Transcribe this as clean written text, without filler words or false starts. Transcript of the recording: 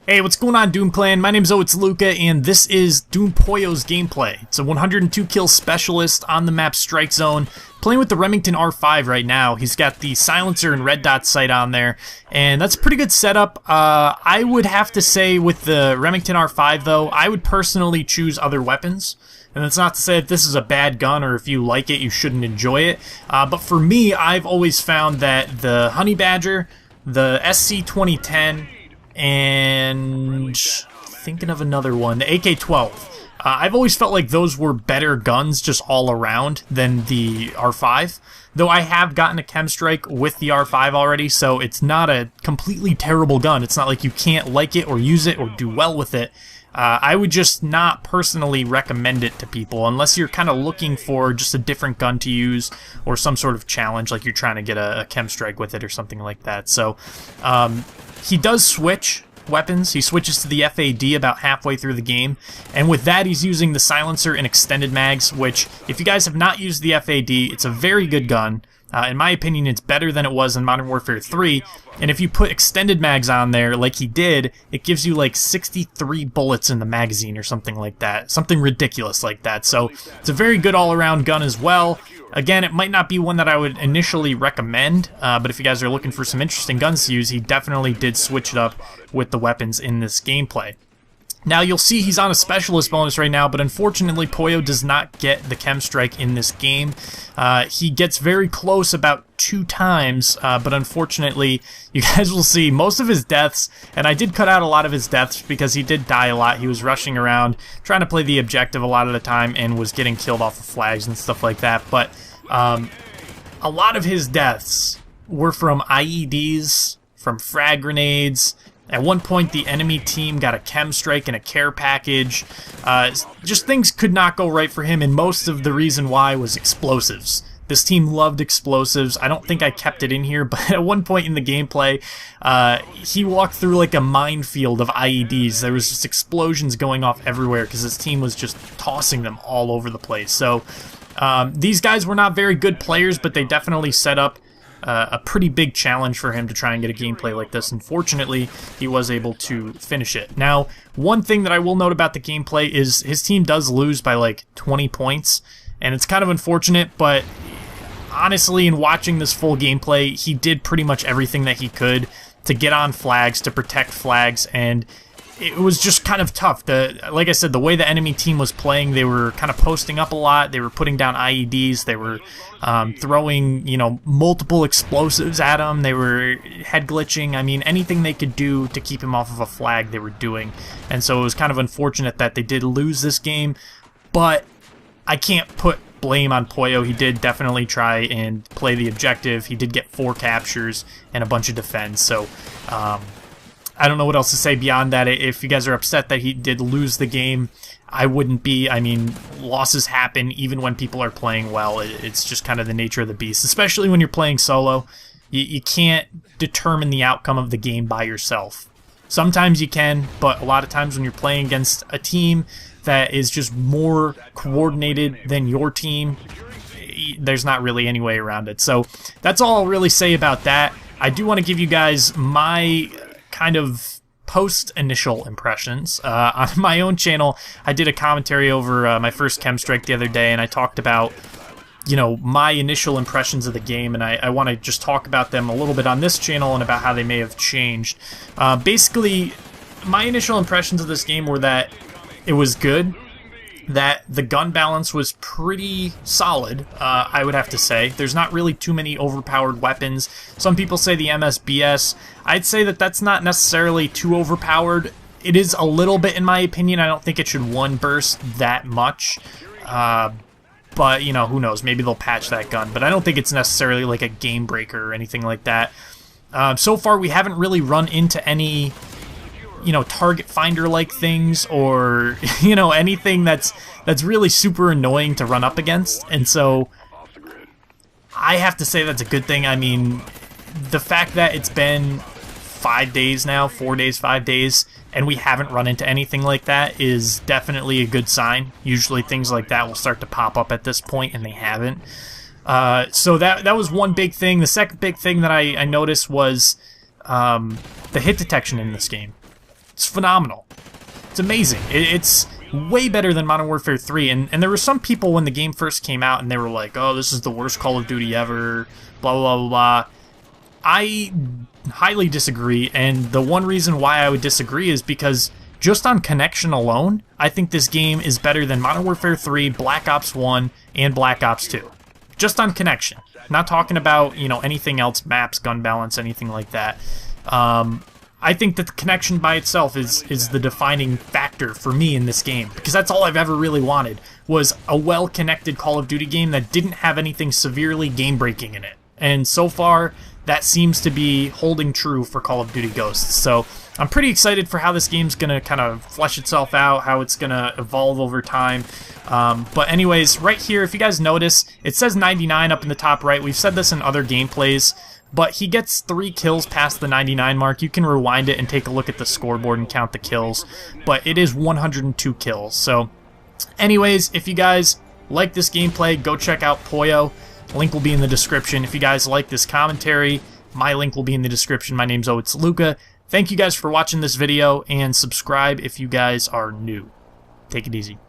Hey, what's going on, Doom Clan? My name's it's Luca, and this is Doom Pollo's gameplay. It's a 102 kill specialist on the map Strike Zone, playing with the Remington R5 right now. He's got the silencer and red dot sight on there, and that's a pretty good setup. I would have to say with the Remington R5, though, I would personally choose other weapons. And that's not to say that this is a bad gun, or if you like it, you shouldn't enjoy it. But for me, I've always found that the Honey Badger, the SC-2010, and thinking of another one, the AK-12. I've always felt like those were better guns just all around than the R5. Though I have gotten a chem strike with the R5 already, so it's not a completely terrible gun. It's not like you can't like it or use it or do well with it. I would just not personally recommend it to people unless you're kind of looking for just a different gun to use or some sort of challenge, like you're trying to get a chem strike with it or something like that. So he does switch weapons. He switches to the FAD about halfway through the game, and with that he's using the silencer and extended mags, which if you guys have not used the FAD, it's a very good gun. In my opinion, it's better than it was in Modern Warfare 3, and if you put extended mags on there like he did, it gives you like 63 bullets in the magazine or something like that. Something ridiculous like that. So it's a very good all-around gun as well. Again, it might not be one that I would initially recommend, but if you guys are looking for some interesting guns to use, he definitely did switch it up with the weapons in this gameplay. Now, you'll see he's on a specialist bonus right now, but unfortunately, Pollo does not get the chem strike in this game. He gets very close about 2 times, but unfortunately, you guys will see most of his deaths, and I did cut out a lot of his deaths because he did die a lot. He was rushing around, trying to play the objective a lot of the time, and was getting killed off of flags and stuff like that, but a lot of his deaths were from IEDs, from frag grenades. At one point, the enemy team got a chem strike and a care package. Just things could not go right for him, and most of the reason why was explosives. This team loved explosives. I don't think I kept it in here, but at one point in the gameplay, he walked through like a minefield of IEDs. There was just explosions going off everywhere because his team was just tossing them all over the place. So these guys were not very good players, but they definitely set up a pretty big challenge for him to try and get a gameplay like this. Unfortunately, he was able to finish it. Now, one thing that I will note about the gameplay is his team does lose by like 20 points, and it's kind of unfortunate, but honestly, in watching this full gameplay, he did pretty much everything that he could to get on flags, to protect flags, and it was just kind of tough. Like I said, the way the enemy team was playing, they were kind of posting up a lot. They were putting down IEDs. They were throwing, multiple explosives at him. They were head glitching. I mean, anything they could do to keep him off of a flag, they were doing. And so it was kind of unfortunate that they did lose this game. But I can't put blame on Pollo. He did definitely try and play the objective. He did get 4 captures and a bunch of defense. So, I don't know what else to say beyond that. If you guys are upset that he did lose the game, I wouldn't be. I mean, losses happen even when people are playing well. It's just kind of the nature of the beast, especially when you're playing solo. You can't determine the outcome of the game by yourself. Sometimes you can, but a lot of times when you're playing against a team that is just more coordinated than your team, there's not really any way around it. So that's all I'll really say about that. I do want to give you guys my kind of post-initial impressions. On my own channel, I did a commentary over my first chem strike the other day, and I talked about, my initial impressions of the game, and I want to just talk about them a little bit on this channel and about how they may have changed. Basically, my initial impressions of this game were that it was good, that the gun balance was pretty solid, I would have to say. There's not really too many overpowered weapons. Some people say the MSBS. I'd say that that's not necessarily too overpowered. It is a little bit, in my opinion. I don't think it should one burst that much. But, who knows? Maybe they'll patch that gun. But I don't think it's necessarily like a game breaker or anything like that. So far, we haven't really run into any target finder like things, or anything that's really super annoying to run up against. And so I have to say that's a good thing. I mean, the fact that it's been 5 days now, 4 days, 5 days, and we haven't run into anything like that is definitely a good sign. Usually things like that will start to pop up at this point, and they haven't. So that was one big thing. The second big thing that I noticed was the hit detection in this game. It's phenomenal. It's amazing. It's way better than Modern Warfare 3, and there were some people when the game first came out and they were like, oh, this is the worst Call of Duty ever, blah, blah, blah, blah. I highly disagree, and the one reason why I would disagree is because just on connection alone, I think this game is better than Modern Warfare 3, Black Ops 1, and Black Ops 2. Just on connection. Not talking about, you know, anything else, maps, gun balance, anything like that. I think that the connection by itself is the defining factor for me in this game, because that's all I've ever really wanted, was a well-connected Call of Duty game that didn't have anything severely game-breaking in it. And so far, that seems to be holding true for Call of Duty Ghosts. So I'm pretty excited for how this game's going to kind of flesh itself out, how it's going to evolve over time. But anyways, right here, if you guys notice, it says 99 up in the top right. We've said this in other gameplays, but he gets 3 kills past the 99 mark. You can rewind it and take a look at the scoreboard and count the kills, but it is 102 kills. So anyways, if you guys like this gameplay, go check out Pollo. Link will be in the description. If you guys like this commentary, my link will be in the description. My name's It's Luca. Thank you guys for watching this video, and subscribe if you guys are new. Take it easy.